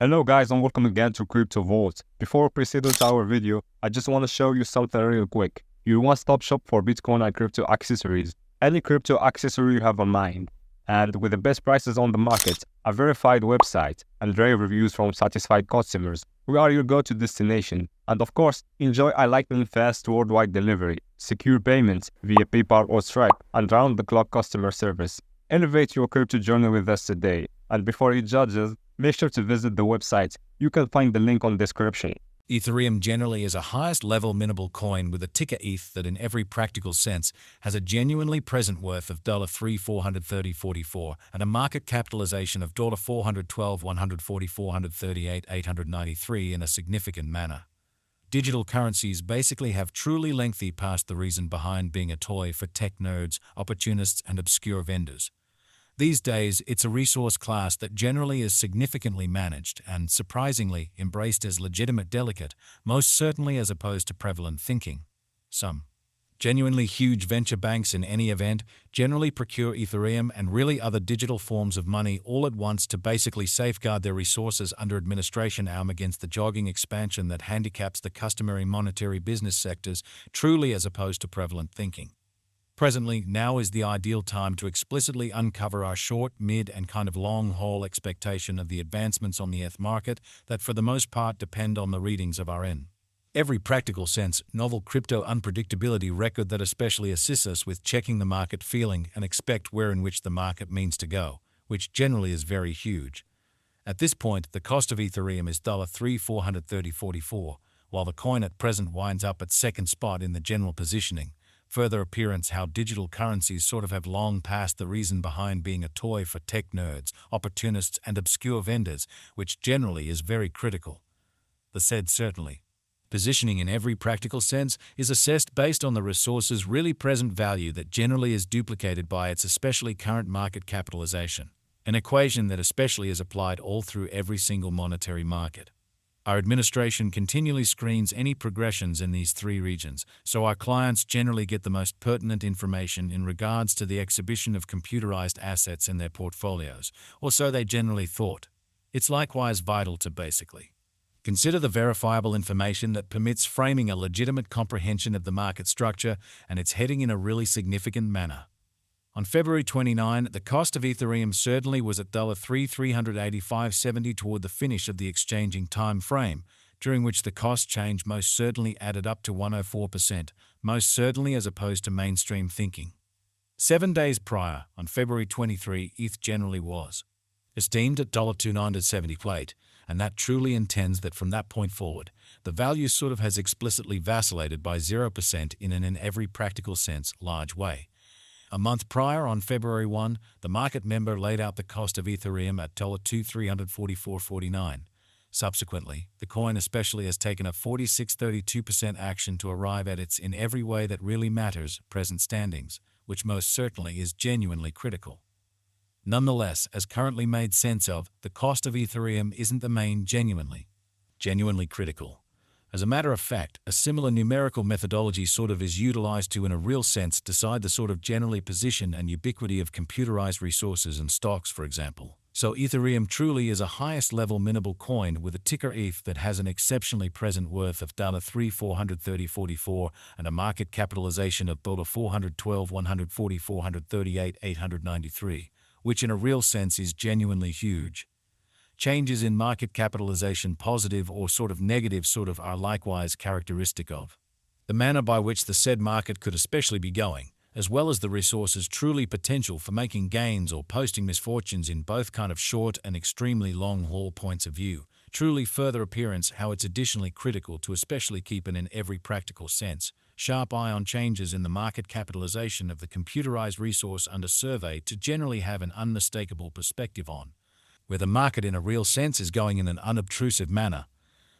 Hello guys and welcome again to Crypto Vault. Before proceeding to our video, I just want to show you something real quick. Your one-stop shop for Bitcoin and crypto accessories. Any crypto accessory you have in mind. And with the best prices on the market, a verified website, and rave reviews from satisfied customers, we are your go-to destination. And of course, enjoy a lightning fast worldwide delivery, secure payments via PayPal or Stripe, and round-the-clock customer service. Elevate your crypto journey with us today. And before you judge us, make sure to visit the website. You can find the link on the description. Ethereum generally is a highest-level minable coin with a ticker ETH that in every practical sense has a genuinely present worth of $3,430.44 and a market capitalization of $412,144,893 in a significant manner. Digital currencies basically have truly lengthy past the reason behind being a toy for tech nerds, opportunists, and obscure vendors. These days, it's a resource class that generally is significantly managed and, surprisingly, embraced as legitimate delicate, most certainly as opposed to prevalent thinking. Some genuinely huge venture banks in any event generally procure Ethereum and really other digital forms of money all at once to basically safeguard their resources under administration arm against the jogging expansion that handicaps the customary monetary business sectors truly as opposed to prevalent thinking. Presently, now is the ideal time to explicitly uncover our short, mid, and kind of long-haul expectation of the advancements on the ETH market that for the most part depend on the readings of our in every practical sense, novel crypto unpredictability record that especially assists us with checking the market feeling and expect where in which the market means to go, which generally is very huge. At this point, the cost of Ethereum is $3,430.44, while the coin at present winds up at second spot in the general positioning. Further appearance how digital currencies sort of have long passed the reason behind being a toy for tech nerds, opportunists, and obscure vendors, which generally is very critical. The said certainly. Positioning in every practical sense is assessed based on the resource's really present value that generally is duplicated by its especially current market capitalization, an equation that especially is applied all through every single monetary market. Our administration continually screens any progressions in these three regions, so our clients generally get the most pertinent information in regards to the exhibition of computerized assets in their portfolios, or so they generally thought. It's likewise vital to basically consider the verifiable information that permits framing a legitimate comprehension of the market structure and its heading in a really significant manner. On February 29, the cost of Ethereum certainly was at $3,385.70 toward the finish of the exchanging time frame, during which the cost change most certainly added up to 104%, most certainly as opposed to mainstream thinking. 7 days prior, on February 23, ETH generally was esteemed at $2,970.8, and that truly intends that from that point forward, the value sort of has explicitly vacillated by 0% in an in every practical sense large way. A month prior, on February 1, the market member laid out the cost of Ethereum at $2,344.49. Subsequently, the coin especially has taken a 46.32% action to arrive at its in every way that really matters present standings, which most certainly is genuinely critical. Nonetheless, as currently made sense of, the cost of Ethereum isn't the main genuinely critical. As a matter of fact, a similar numerical methodology sort of is utilized to, in a real sense, decide the sort of generally position and ubiquity of computerized resources and stocks, for example. So Ethereum truly is a highest-level minable coin with a ticker ETH that has an exceptionally present worth of $3,430.44 and a market capitalization of $412,144,893, which in a real sense is genuinely huge. Changes in market capitalization, positive or sort of negative, are likewise characteristic of the manner by which the said market could especially be going, as well as the resource's truly potential for making gains or posting misfortunes in both kind of short and extremely long-haul points of view. Truly further appearance how it's additionally critical to especially keep an in every practical sense sharp eye on changes in the market capitalization of the computerized resource under survey to generally have an unmistakable perspective on where the market in a real sense is going in an unobtrusive manner.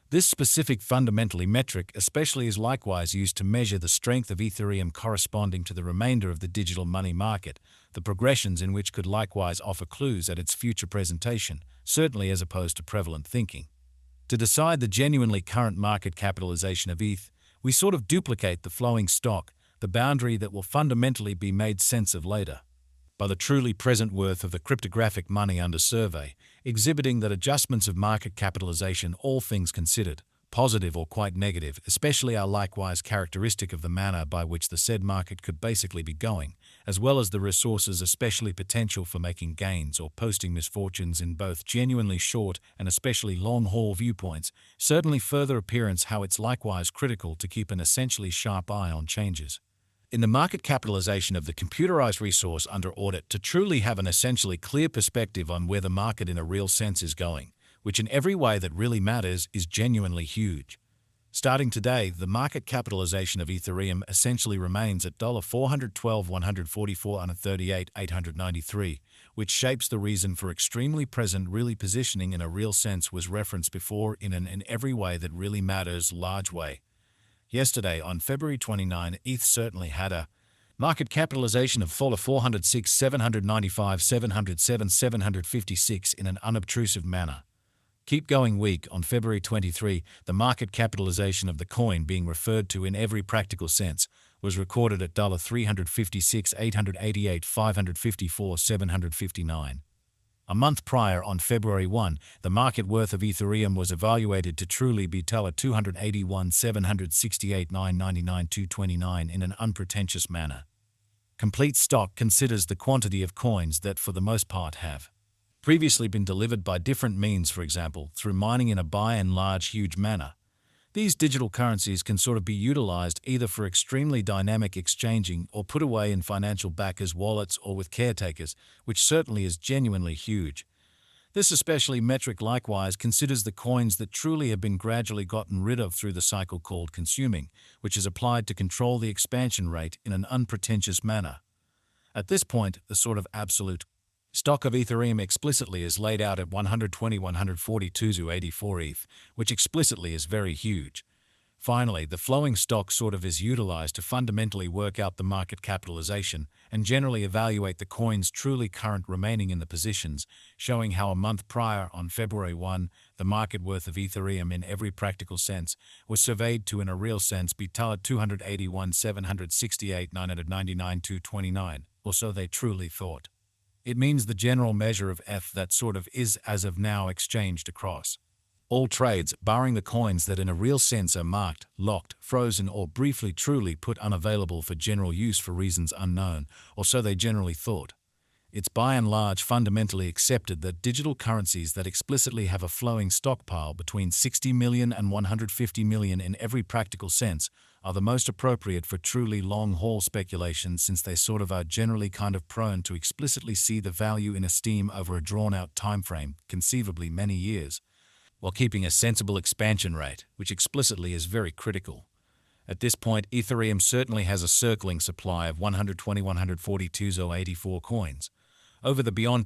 This specific fundamentally metric especially is likewise used to measure the strength of Ethereum corresponding to the remainder of the digital money market, the progressions in which could likewise offer clues at its future presentation, certainly as opposed to prevalent thinking. To decide the genuinely current market capitalization of ETH, we sort of duplicate the flowing stock, the boundary that will fundamentally be made sense of later. By the truly present worth of the cryptographic money under survey, exhibiting that adjustments of market capitalization, all things considered, positive or quite negative, especially are likewise characteristic of the manner by which the said market could basically be going, as well as the resources especially potential for making gains or posting misfortunes in both genuinely short and especially long-haul viewpoints, certainly further appearance how it's likewise critical to keep an essentially sharp eye on changes in the market capitalization of the computerized resource under audit to truly have an essentially clear perspective on where the market in a real sense is going, which in every way that really matters is genuinely huge. Starting today, the market capitalization of Ethereum essentially remains at $412,144.38,893, which shapes the reason for extremely present really positioning in a real sense was referenced before in an in every way that really matters large way. Yesterday, on February 29, ETH certainly had a market capitalization of $406,795,707,756 in an unobtrusive manner. Keep going week on February 23, the market capitalization of the coin being referred to in every practical sense was recorded at $356,888,554,759. A month prior, on February 1, the market worth of Ethereum was evaluated to truly be $281,768,999,229 in an unpretentious manner. Complete stock considers the quantity of coins that for the most part have previously been delivered by different means, for example, through mining in a by and large huge manner. These digital currencies can sort of be utilized either for extremely dynamic exchanging or put away in financial backers' wallets or with caretakers, which certainly is genuinely huge. This especially metric likewise considers the coins that truly have been gradually gotten rid of through the cycle called consuming, which is applied to control the expansion rate in an unpretentious manner. At this point, the sort of absolute stock of Ethereum explicitly is laid out at 120,142,84 ETH, which explicitly is very huge. Finally, the flowing stock sort of is utilized to fundamentally work out the market capitalization and generally evaluate the coins truly current remaining in the positions, showing how a month prior, on February 1, the market worth of Ethereum in every practical sense was surveyed to in a real sense be $281,768,999,229, or so they truly thought. It means the general measure of ETH that sort of is as of now exchanged across all trades, barring the coins that in a real sense are marked, locked, frozen, or briefly truly put unavailable for general use for reasons unknown, or so they generally thought. It's by and large fundamentally accepted that digital currencies that explicitly have a flowing stockpile between 60 million and 150 million in every practical sense are the most appropriate for truly long-haul speculation, since they sort of are generally kind of prone to explicitly see the value in esteem over a drawn-out time frame, conceivably many years, while keeping a sensible expansion rate, which explicitly is very critical. At this point, Ethereum certainly has a circling supply of 120,142,084 coins. Over the beyond